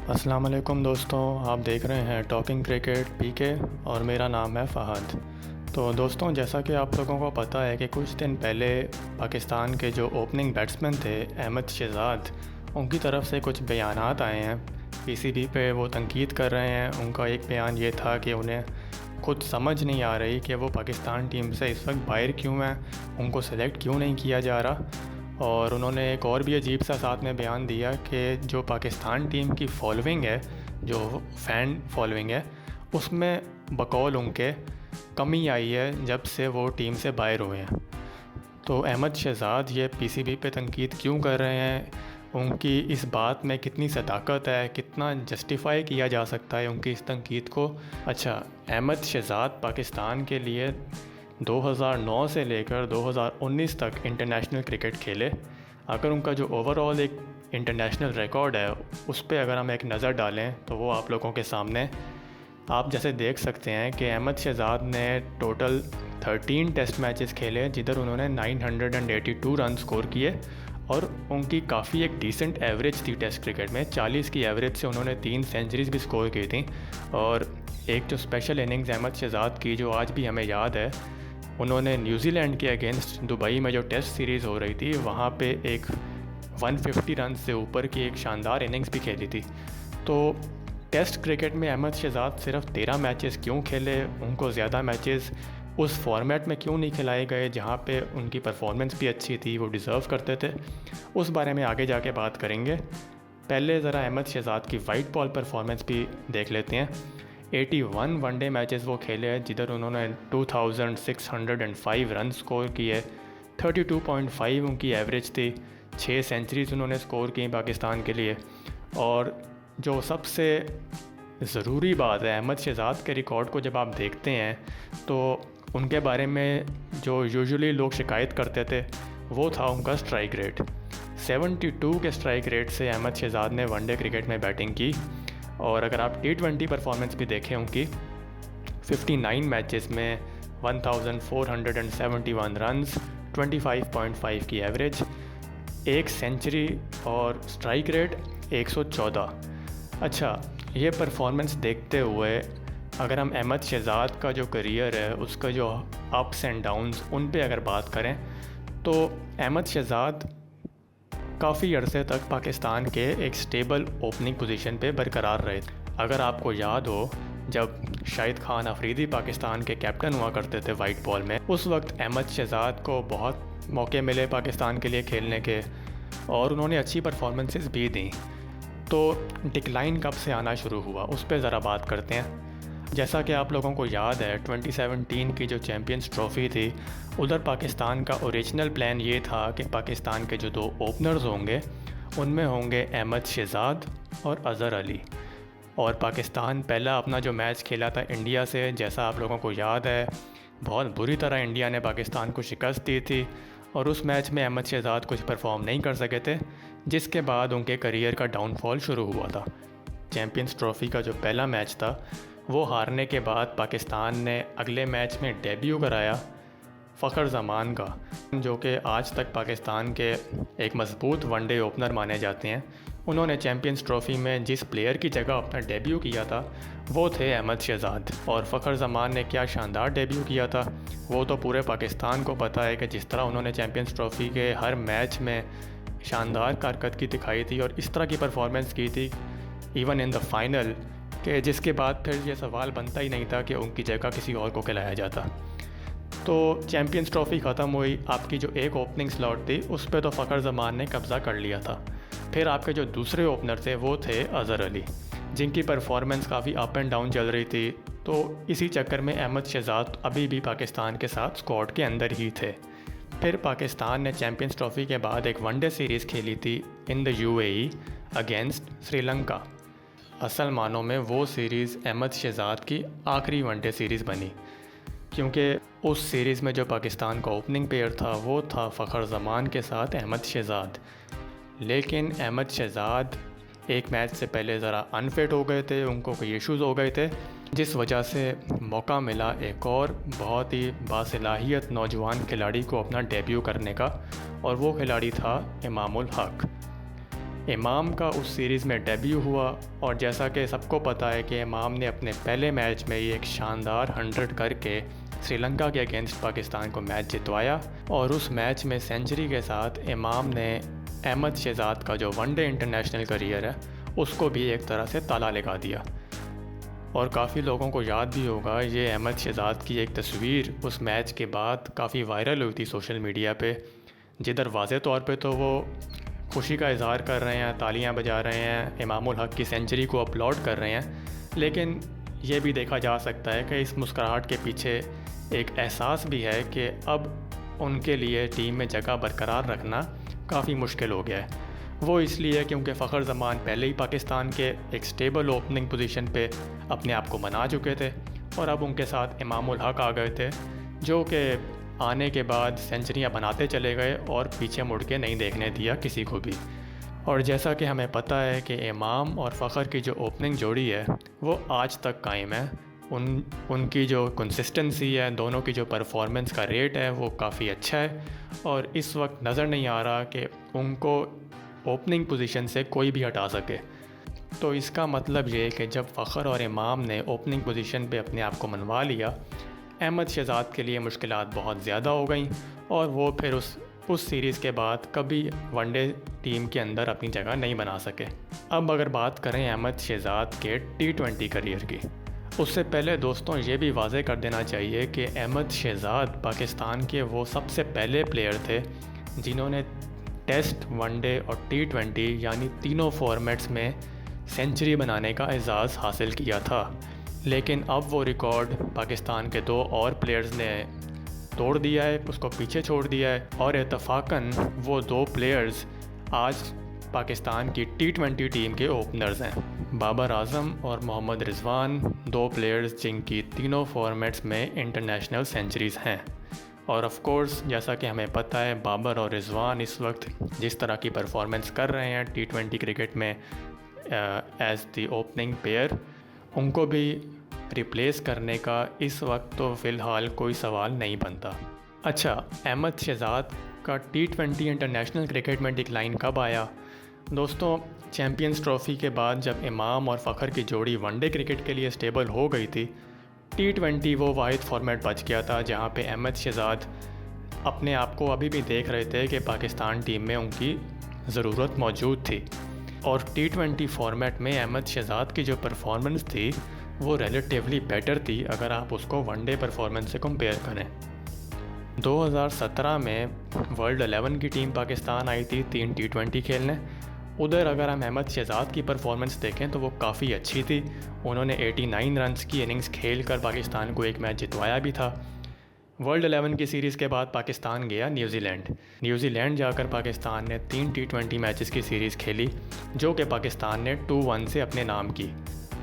अस्सलाम वालेकुम दोस्तों, आप देख रहे हैं टॉकिंग क्रिकेट पीके और मेरा नाम है फ़हद। तो दोस्तों, जैसा कि आप लोगों को पता है कि कुछ दिन पहले पाकिस्तान के जो ओपनिंग बैट्समैन थे अहमद शहज़ाद, उनकी तरफ से कुछ बयानात आए हैं। पीसीबी पे वो तनकीद कर रहे हैं। उनका एक बयान ये था कि उन्हें खुद समझ नहीं आ रही कि वो पाकिस्तान टीम से इस वक्त बाहर क्यों हैं, उनको सेलेक्ट क्यों नहीं किया जा रहा। और उन्होंने एक और भी अजीब सा साथ में बयान दिया कि जो पाकिस्तान टीम की फॉलोइंग है, जो फ़ैन फॉलोइंग है, उसमें बकौल उनके कमी आई है जब से वो टीम से बाहर हुए हैं। तो अहमद शहज़ाद ये पीसीबी पे तनकीद क्यों कर रहे हैं, उनकी इस बात में कितनी सदाकत है, कितना जस्टिफाई किया जा सकता है उनकी इस तनकीद को। अच्छा, अहमद शहज़ाद पाकिस्तान के लिए 2009 से लेकर 2019 तक इंटरनेशनल क्रिकेट खेले। अगर उनका जो ओवरऑल एक इंटरनेशनल रिकॉर्ड है उस पर अगर हम एक नज़र डालें तो वो आप लोगों के सामने आप जैसे देख सकते हैं कि अहमद शहज़ाद ने टोटल 13 टेस्ट मैचेस खेले जिधर उन्होंने 982 रन स्कोर किए और उनकी काफ़ी एक डिसेंट एवरेज थी टेस्ट क्रिकेट में। 40 की एवरेज से उन्होंने 3 सेंचुरीज भी स्कोर की थी। और एक जो स्पेशल इनिंग्स अहमद शहज़ाद की जो आज भी हमें याद है, उन्होंने न्यूजीलैंड के अगेंस्ट दुबई में जो टेस्ट सीरीज़ हो रही थी वहाँ पे एक 150 रन से ऊपर की एक शानदार इनिंग्स भी खेली थी। तो टेस्ट क्रिकेट में अहमद शहज़ाद सिर्फ 13 मैचेस क्यों खेले, उनको ज़्यादा मैचेस उस फॉर्मेट में क्यों नहीं खिलाए गए जहाँ पे उनकी परफॉर्मेंस भी अच्छी थी, वो डिज़र्व करते थे, उस बारे में आगे जाके बात करेंगे। पहले ज़रा अहमद शहज़ाद की वाइट बॉल परफॉर्मेंस भी देख लेते हैं। 81 वनडे मैचेस वो खेले हैं जिधर उन्होंने 2605 रन स्कोर किए, 32.5 उनकी एवरेज थी, 6 सेंचुरीज उन्होंने स्कोर की पाकिस्तान के लिए। और जो सबसे ज़रूरी बात है, अहमद शहज़ाद के रिकॉर्ड को जब आप देखते हैं तो उनके बारे में जो यूजुअली लोग शिकायत करते थे वो था उनका स्ट्राइक रेट। 72 के स्ट्राइक रेट से अहमद शहज़ाद ने वनडे क्रिकेट में बैटिंग की। और अगर आप T20 परफॉर्मेंस भी देखें उनकी, 59 मैचेस में 1471 रन्स, 25.5 की एवरेज, एक सेंचुरी और स्ट्राइक रेट 114। अच्छा, ये परफॉर्मेंस देखते हुए अगर हम अहमद शहज़ाद का जो करियर है उसका जो अप्स एंड डाउन्स उन पे अगर बात करें तो अहमद शहज़ाद काफ़ी अरसे तक पाकिस्तान के एक स्टेबल ओपनिंग पोजीशन पे बरकरार रहे। अगर आपको याद हो, जब शाहिद खान अफरीदी पाकिस्तान के कैप्टन हुआ करते थे वाइट बॉल में, उस वक्त अहमद शहज़ाद को बहुत मौके मिले पाकिस्तान के लिए खेलने के और उन्होंने अच्छी परफॉर्मेंसेस भी दी। तो डिक्लाइन कब से आना शुरू हुआ उस पर ज़रा बात करते हैं। जैसा कि आप लोगों को याद है, 2017 की जो चैम्पियंस ट्रॉफ़ी थी उधर पाकिस्तान का ओरिजिनल प्लान ये था कि पाकिस्तान के जो 2 ओपनर्स होंगे उनमें होंगे अहमद शहज़ाद और अज़हर अली। और पाकिस्तान पहला अपना जो मैच खेला था इंडिया से, जैसा आप लोगों को याद है, बहुत बुरी तरह इंडिया ने पाकिस्तान को शिकस्त दी थी और उस मैच में अहमद शहज़ाद कुछ परफॉर्म नहीं कर सके थे, जिसके बाद उनके करियर का डाउनफॉल शुरू हुआ था। चैम्पियंस ट्रॉफ़ी का जो पहला मैच था वो हारने के बाद पाकिस्तान ने अगले मैच में डेब्यू कराया फ़खर ज़मान का, जो कि आज तक पाकिस्तान के एक मजबूत वनडे ओपनर माने जाते हैं। उन्होंने चैम्पियंस ट्रॉफ़ी में जिस प्लेयर की जगह अपना डेब्यू किया था वो थे अहमद शहज़ाद। और फ़खर ज़मान ने क्या शानदार डेब्यू किया था वो तो पूरे पाकिस्तान को पता है कि जिस तरह उन्होंने चैम्पियंस ट्रॉफ़ी के हर मैच में शानदार कारकर्दगी दिखाई थी और इस तरह की परफॉर्मेंस की थी इवन इन द फाइनल, कि जिसके बाद फिर ये सवाल बनता ही नहीं था कि उनकी जगह किसी और को खिलाया जाता। तो चैम्पियंस ट्रॉफ़ी ख़त्म हुई, आपकी जो एक ओपनिंग स्लॉट थी उस पर तो फ़खर ज़मान ने कब्ज़ा कर लिया था। फिर आपके जो दूसरे ओपनर थे वो थे अज़हर अली, जिनकी परफॉर्मेंस काफ़ी अप एंड डाउन चल रही थी। तो इसी चक्कर में अहमद शहज़ाद अभी भी पाकिस्तान के साथ स्क्वाड के अंदर ही थे। फिर पाकिस्तान ने चैम्पियंस ट्रॉफ़ी के बाद एक वनडे सीरीज़ खेली थी in the UAE against Sri Lanka. असल मानों में वो सीरीज़ अहमद शहज़ाद की आखिरी वनडे सीरीज़ बनी, क्योंकि उस सीरीज़ में जो पाकिस्तान का ओपनिंग पेयर था वो था फ़खर ज़मान के साथ अहमद शहज़ाद। लेकिन अहमद शहज़ाद एक मैच से पहले ज़रा अनफिट हो गए थे, उनको कोई इश्यूज़ हो गए थे, जिस वजह से मौका मिला एक और बहुत ही बासलाहियत नौजवान खिलाड़ी को अपना डेब्यू करने का, और वो खिलाड़ी था इमामुल हक। इमाम का उस सीरीज़ में डेब्यू हुआ और जैसा कि सबको पता है कि इमाम ने अपने पहले मैच में ही एक शानदार 100 करके श्रीलंका के अगेंस्ट पाकिस्तान को मैच जितवाया और उस मैच में सेंचुरी के साथ इमाम ने अहमद शहजाद का जो वनडे इंटरनेशनल करियर है उसको भी एक तरह से ताला लगा दिया। और काफ़ी लोगों को याद भी होगा ये अहमद शहजाद की एक तस्वीर उस मैच के बाद काफ़ी वायरल हुई थी सोशल मीडिया पे, जिधर वाज़े तौर पे तो वो खुशी का इज़हार कर रहे हैं, तालियां बजा रहे हैं, इमामुल हक की सेंचुरी को अपलोड कर रहे हैं, लेकिन ये भी देखा जा सकता है कि इस मुस्कुराहट के पीछे एक एहसास भी है कि अब उनके लिए टीम में जगह बरकरार रखना काफ़ी मुश्किल हो गया है। वो इसलिए क्योंकि फ़खर ज़मान पहले ही पाकिस्तान के एक स्टेबल ओपनिंग पोजीशन पे अपने आप को बना चुके थे और अब उनके साथ इमामुल हक आ गए थे, जो कि आने के बाद सेंचुरियाँ बनाते चले गए और पीछे मुड़ के नहीं देखने दिया किसी को भी। और जैसा कि हमें पता है कि इमाम और फ़खर की जो ओपनिंग जोड़ी है वो आज तक कायम है। उनकी जो कंसिस्टेंसी है, दोनों की जो परफॉर्मेंस का रेट है वो काफ़ी अच्छा है और इस वक्त नज़र नहीं आ रहा कि उनको ओपनिंग पोजीशन से कोई भी हटा सके। तो इसका मतलब ये है कि जब फ़खर और इमाम ने ओपनिंग पोजीशन पे अपने आप को मनवा लिया, अहमद शहजाद के लिए मुश्किलात बहुत ज़्यादा हो गई और वो फिर उस सीरीज़ के बाद कभी वनडे टीम के अंदर अपनी जगह नहीं बना सके। अब अगर बात करें अहमद शहजाद के T20 करियर की, उससे पहले दोस्तों ये भी वाज़े कर देना चाहिए कि अहमद शहजाद पाकिस्तान के वो सबसे पहले प्लेयर थे जिन्होंने टेस्ट, वनडे और T20 यानी तीनों फॉर्मेट्स में सेंचुरी बनाने का एजाज़ हासिल किया था। लेकिन अब वो रिकॉर्ड पाकिस्तान के दो और प्लेयर्स ने तोड़ दिया है, उसको पीछे छोड़ दिया है और इत्तफाकन वो दो प्लेयर्स आज पाकिस्तान की T20 टीम के ओपनर्स हैं। बाबर आजम और मोहम्मद रिजवान, दो प्लेयर्स जिनकी तीनों फॉर्मेट्स में इंटरनेशनल सेंचुरीज़ हैं। और ऑफ कोर्स जैसा कि हमें पता है बाबर और रिजवान इस वक्त जिस तरह की परफॉर्मेंस कर रहे हैं T20 क्रिकेट में एज़ द ओपनिंग पेयर, उनको भी रिप्लेस करने का इस वक्त तो फ़िलहाल कोई सवाल नहीं बनता। अच्छा, अहमद शहजाद का T20 इंटरनेशनल क्रिकेट में डिक्लाइन कब आया? दोस्तों, चैम्पियंस ट्रॉफ़ी के बाद जब इमाम और फ़खर की जोड़ी वनडे क्रिकेट के लिए स्टेबल हो गई थी, T20 वो वाहिद फॉर्मेट बच गया था जहाँ पे अहमद शहजाद अपने आप को अभी भी देख रहे थे कि पाकिस्तान टीम में उनकी ज़रूरत मौजूद थी। और T20 फॉर्मेट में अहमद शहजाद की जो परफॉर्मेंस थी वो रिलेटिवली बेटर थी अगर आप उसको वनडे परफॉर्मेंस से कंपेयर करें। 2017 में वर्ल्ड 11 की टीम पाकिस्तान आई थी 3 T20 खेलने। उधर अगर हम अहमद शहजाद की परफॉर्मेंस देखें तो वो काफ़ी अच्छी थी। उन्होंने 89 रन्स की इनिंग्स खेल कर पाकिस्तान को एक मैच जितवाया भी था। वर्ल्ड 11 की सीरीज़ के बाद पाकिस्तान गया न्यूज़ीलैंड जाकर पाकिस्तान ने 3 T20 मैचेस की सीरीज़ खेली जो कि पाकिस्तान ने 2-1 से अपने नाम की।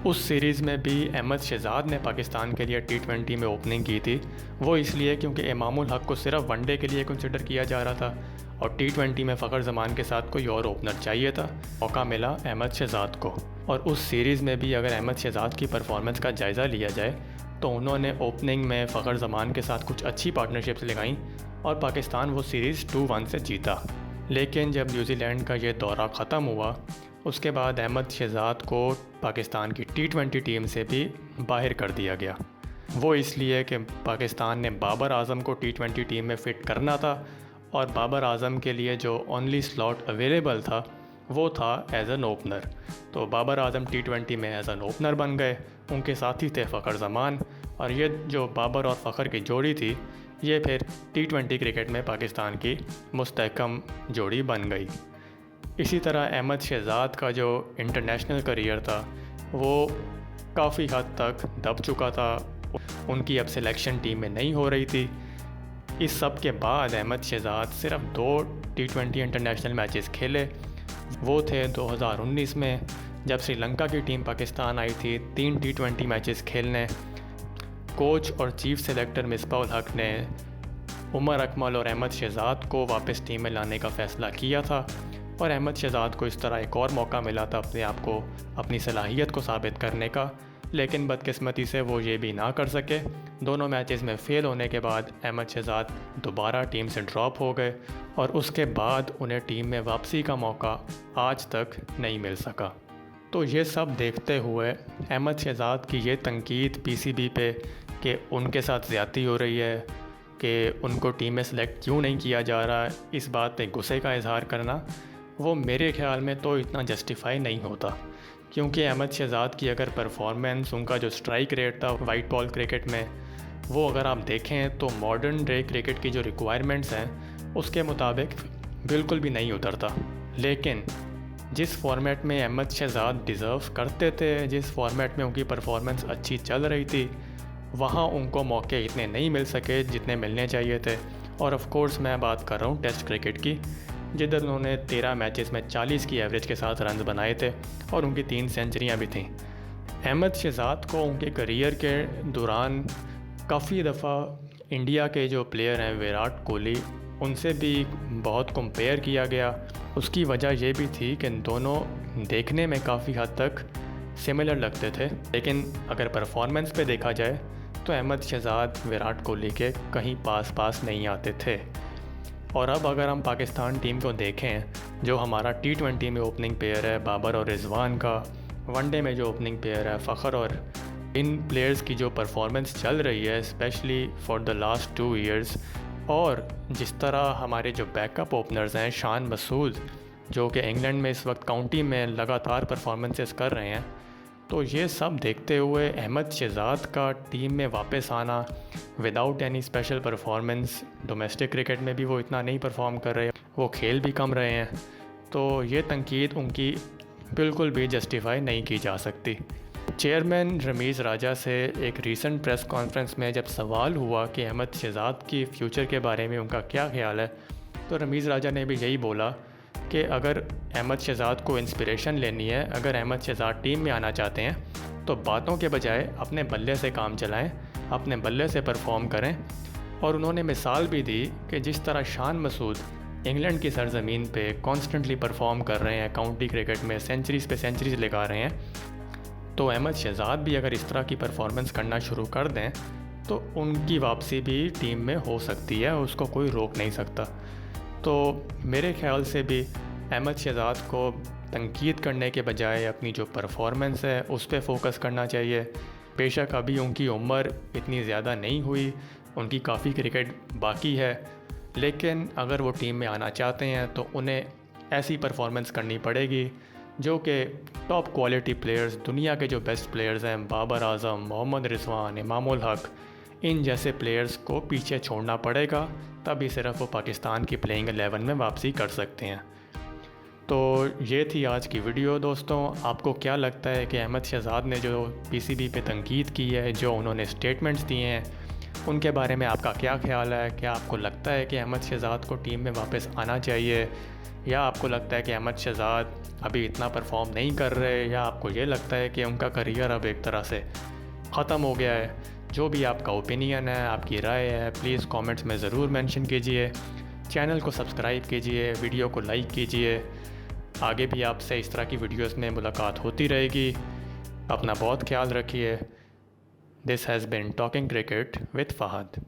उस सीरीज़ में भी अहमद शहजाद ने पाकिस्तान के लिए T20 में ओपनिंग की थी। वो इसलिए क्योंकि इमामुल हक को सिर्फ वनडे के लिए कंसिडर किया जा रहा था और T20 में फ़खर ज़मान के साथ कोई और ओपनर चाहिए था। मौका मिला अहमद शहजाद को और उस सीरीज़ में भी अगर अहमद शहजाद की परफॉर्मेंस का जायज़ा लिया जाए तो उन्होंने ओपनिंग में फ़खर ज़मान के साथ कुछ अच्छी पार्टनरशिप्स लगाईं और पाकिस्तान वो सीरीज़ 2-1 से जीता। लेकिन जब न्यूज़ीलैंड का ये दौरा ख़त्म हुआ उसके बाद अहमद शहजाद को पाकिस्तान की T20 टीम से भी बाहर कर दिया गया। वो इसलिए कि पाकिस्तान ने बाबर आजम को T20 टीम में फ़िट करना था और बाबर आजम के लिए जो ओनली स्लॉट अवेलेबल था वो था एज एन ओपनर। तो बाबर आजम T20 में एज एन ओपनर बन गए, उनके साथी थे फ़खर ज़मान और ये जो बाबर और फ़खर की जोड़ी थी ये फिर T20 क्रिकेट में पाकिस्तान की मुस्तहकम जोड़ी बन गई। इसी तरह अहमद शहजाद का जो इंटरनेशनल करियर था वो काफ़ी हद तक दब चुका था, उनकी अब सिलेक्शन टीम में नहीं हो रही थी। इस सब के बाद अहमद शहजाद सिर्फ 2 T20 इंटरनेशनल मैचेस खेले। वो थे 2019 में जब श्रीलंका की टीम पाकिस्तान आई थी 3 T20 मैचेस खेलने। कोच और चीफ सेलेक्टर मिसबाह उल हक ने उमर अकमल और अहमद शहजाद को वापस टीम में लाने का फ़ैसला किया था और अहमद शहजाद को इस तरह एक और मौका मिला था अपने आप को, अपनी सलाहियत को साबित करने का। लेकिन बदकिस्मती से वो ये भी ना कर सके। दोनों मैचेस में फ़ेल होने के बाद अहमद शहजाद दोबारा टीम से ड्रॉप हो गए और उसके बाद उन्हें टीम में वापसी का मौका आज तक नहीं मिल सका। तो ये सब देखते हुए अहमद शहजाद की ये तनकीद पीसीबी पे कि उनके साथ ज़्यादती हो रही है, कि उनको टीम में सेलेक्ट क्यों नहीं किया जा रहा, इस बात पे गुस्से का इजहार करना, वो मेरे ख़्याल में तो इतना जस्टिफाई नहीं होता। क्योंकि अहमद शहजाद की अगर परफॉर्मेंस, उनका जो स्ट्राइक रेट था वाइट बॉल क्रिकेट में, वो अगर आप देखें तो मॉडर्न डे क्रिकेट की जो रिक्वायरमेंट्स हैं उसके मुताबिक बिल्कुल भी नहीं उतरता। लेकिन जिस फॉर्मेट में अहमद शहजाद डिज़र्व करते थे, जिस फॉर्मेट में उनकी परफॉर्मेंस अच्छी चल रही थी, वहाँ उनको मौके इतने नहीं मिल सके जितने मिलने चाहिए थे। और ऑफ कोर्स मैं बात कर रहा हूँ टेस्ट क्रिकेट की, जिधर उन्होंने 13 मैचेस में 40 की एवरेज के साथ रन बनाए थे और उनकी 3 सेंचुरियाँ भी थीं। अहमद शहजाद को उनके करियर के दौरान काफ़ी दफ़ा इंडिया के जो प्लेयर हैं विराट कोहली, उनसे भी बहुत कंपेयर किया गया। उसकी वजह ये भी थी कि दोनों देखने में काफ़ी हद तक सिमिलर लगते थे, लेकिन अगर परफॉर्मेंस पे देखा जाए तो अहमद शहजाद विराट कोहली के कहीं पास नहीं आते थे। और अब अगर हम पाकिस्तान टीम को देखें, जो हमारा T20 में ओपनिंग पेयर है बाबर और रिजवान का, वनडे में जो ओपनिंग पेयर है फ़खर, और इन प्लेयर्स की जो परफॉर्मेंस चल रही है specially for the last 2 years, और जिस तरह हमारे जो बैकअप ओपनर्स हैं शान मसूद, जो कि इंग्लैंड में इस वक्त काउंटी में लगातार परफॉर्मेंसेस कर रहे हैं, तो ये सब देखते हुए अहमद शहजाद का टीम में वापस आना without any special performance, domestic cricket में भी वो इतना नहीं परफॉर्म कर रहे, वो खेल भी कम रहे हैं, तो ये तनकीद उनकी बिल्कुल भी जस्टिफाई नहीं की जा सकती। चेयरमैन रमीज़ राजा से एक रीसेंट प्रेस कॉन्फ्रेंस में जब सवाल हुआ कि अहमद शहजाद की फ़्यूचर के बारे में उनका क्या ख्याल है, तो रमीज़ राजा ने भी यही बोला कि अगर अहमद शहजाद को इंस्पिरेशन लेनी है, अगर अहमद शहजाद टीम में आना चाहते हैं तो बातों के बजाय अपने बल्ले से काम चलाएं, अपने बल्ले से परफॉर्म करें। और उन्होंने मिसाल भी दी कि जिस तरह शान मसूद इंग्लैंड की सरजमीन पे कॉन्स्टेंटली परफॉर्म कर रहे हैं, काउंटी क्रिकेट में सेंचुरीज़ पे सेंचुरीज़ लगा रहे हैं, तो अहमद शहजाद भी अगर इस तरह की परफॉर्मेंस करना शुरू कर दें तो उनकी वापसी भी टीम में हो सकती है, उसको कोई रोक नहीं सकता। तो मेरे ख़्याल से भी अहमद शहजाद को तनकीद करने के बजाय अपनी जो परफॉर्मेंस है उस पर फोकस करना चाहिए। बेशक अभी उनकी उम्र इतनी ज़्यादा नहीं हुई, उनकी काफ़ी क्रिकेट बाकी है, लेकिन अगर वो टीम में आना चाहते हैं तो उन्हें ऐसी परफॉर्मेंस करनी पड़ेगी जो कि टॉप क्वालिटी प्लेयर्स, दुनिया के जो बेस्ट प्लेयर्स हैं, बाबर आज़म, मोहम्मद रिजवान, इमामुल हक, इन जैसे प्लेयर्स को पीछे छोड़ना पड़ेगा, तभी सिर्फ वो पाकिस्तान की प्लेइंग 11 में वापसी कर सकते हैं। तो ये थी आज की वीडियो दोस्तों। आपको क्या लगता है कि अहमद शहजाद ने जो पीसीबी पे तनकीद की है, जो उन्होंने स्टेटमेंट्स दिए हैं, उनके बारे में आपका क्या ख्याल है? क्या आपको लगता है कि अहमद शहजाद को टीम में वापस आना चाहिए, या आपको लगता है कि अहमद शहजाद अभी इतना परफॉर्म नहीं कर रहे, या आपको ये लगता है कि उनका करियर अब एक तरह से ख़त्म हो गया है? जो भी आपका ओपिनियन है, आपकी राय है, प्लीज़ कमेंट्स में ज़रूर मेंशन कीजिए। चैनल को सब्सक्राइब कीजिए, वीडियो को लाइक कीजिए। आगे भी आपसे इस तरह की वीडियोस में मुलाकात होती रहेगी। अपना बहुत ख्याल रखिए। This has been talking cricket with Fahd.